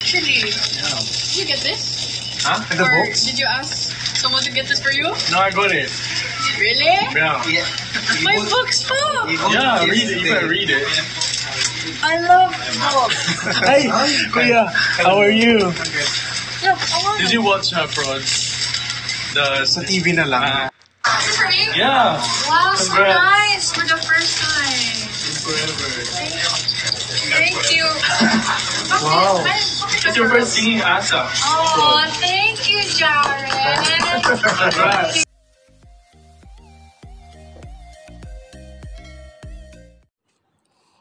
Actually, Yeah. did you get this? Huh? And the Or books? did you ask someone to get this for you? No, I got it. Really? Yeah. Yeah. My books po! Yeah, read it. You better read it. I love books. Hey, Kuya, how are you? Look, I want Did you watch Frauds? Sa TV na lang. This is for me? Yeah. Wow, so Congrats. nice for the first time. Forever. Thank you. Wow. It's your first singing ASAP. Oh, thank you, Jared. Congrats.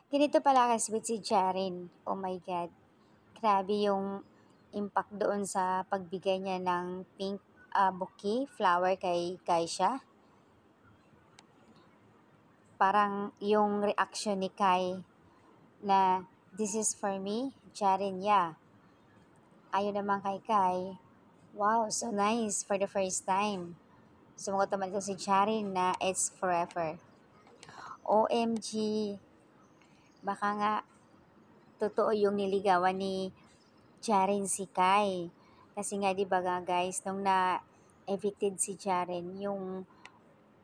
Ganito pala ka-sweet si Jaren. Oh my God. Grabe yung impact doon sa pagbigay niya ng pink bouquet, flower kay Kaisha. Parang yung reaction ni Kai na this is for me, Jaren, yeah. Ayaw naman kay Kai, wow, so nice for the first time. Sumagot naman ito si Jaren na it's forever. OMG, baka nga totoo yung niligawan ni Jaren si Kai. Kasi nga 'di ba nga guys, nung na-evicted si Jaren, yung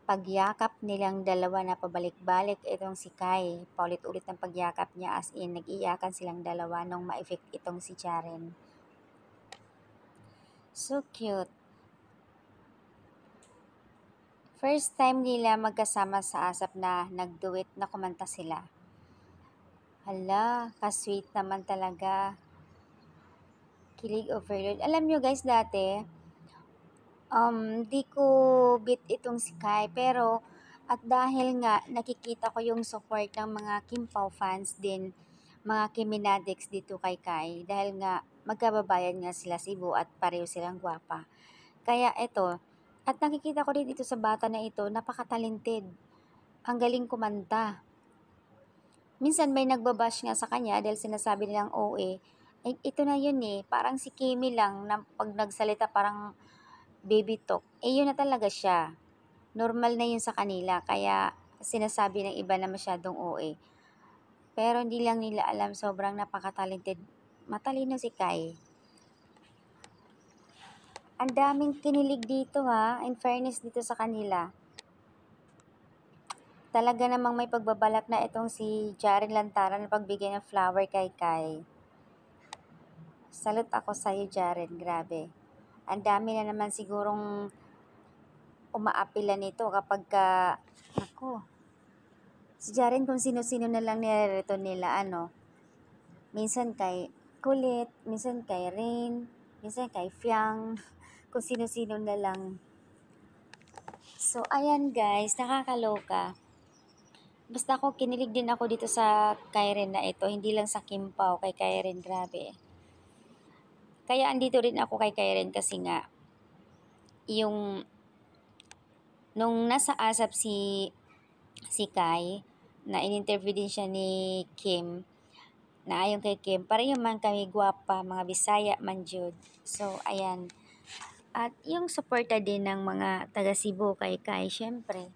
pagyakap nilang dalawa na pabalik-balik itong si Kai. Paulit-ulit ng pagyakap niya as in nag-iyakan silang dalawa nung ma-evict itong si Jaren. So cute. First time nila magkasama sa ASAP na nag-duet na kumanta sila. Hala, ka-sweet naman talaga. Kilig overload. Alam nyo guys, dati, di ko beat itong si Kai, pero at dahil nga nakikita ko yung support ng mga Kim Pao fans din, mga Kiminatics dito kay Kai, dahil nga magkababayan nga sila Cebu at pareho silang gwapa. Kaya eto, at nakikita ko din ito sa bata na ito, napaka-talented. Ang galing kumanta. Minsan may nagbabash nga sa kanya dahil sinasabi nilang OA. Eh, ito na yun eh, parang si Kimi lang na pag nagsalita parang baby talk. Eh yun na talaga siya. Normal na yun sa kanila, kaya sinasabi ng iba na masyadong OA. Pero hindi lang nila alam, sobrang napaka-talented. Matalino si Kai. Ang daming kinilig dito ha, in fairness dito sa kanila. Talaga namang may pagbabalak na itong si Jaren Lantaran na pagbigay ng flower kay Kai. Salute ako sa'yo, Jaren, grabe. Ang dami na naman sigurong umaapila nito kapag ako, si Jaren kung sino-sino na lang nirerito nila, minsan kay Kulit, minsan kay Rain, minsan kay Fiang, kung sino-sino na lang. So, ayan guys, nakakaloka. Basta ako, kinilig din ako dito sa Kairen na ito, hindi lang sa Kim Pao, kay Kairen, grabe. Kaya andito rin ako kay Kairen kasi nga, yung, nung nasa ASAP si Kai, na in-interview din siya ni Kim, na ayon kay Kim, pareho man kami gwapa, mga Bisaya man jud. So, ayan. At yung suporta din ng mga taga Cebu kay Kai, syempre.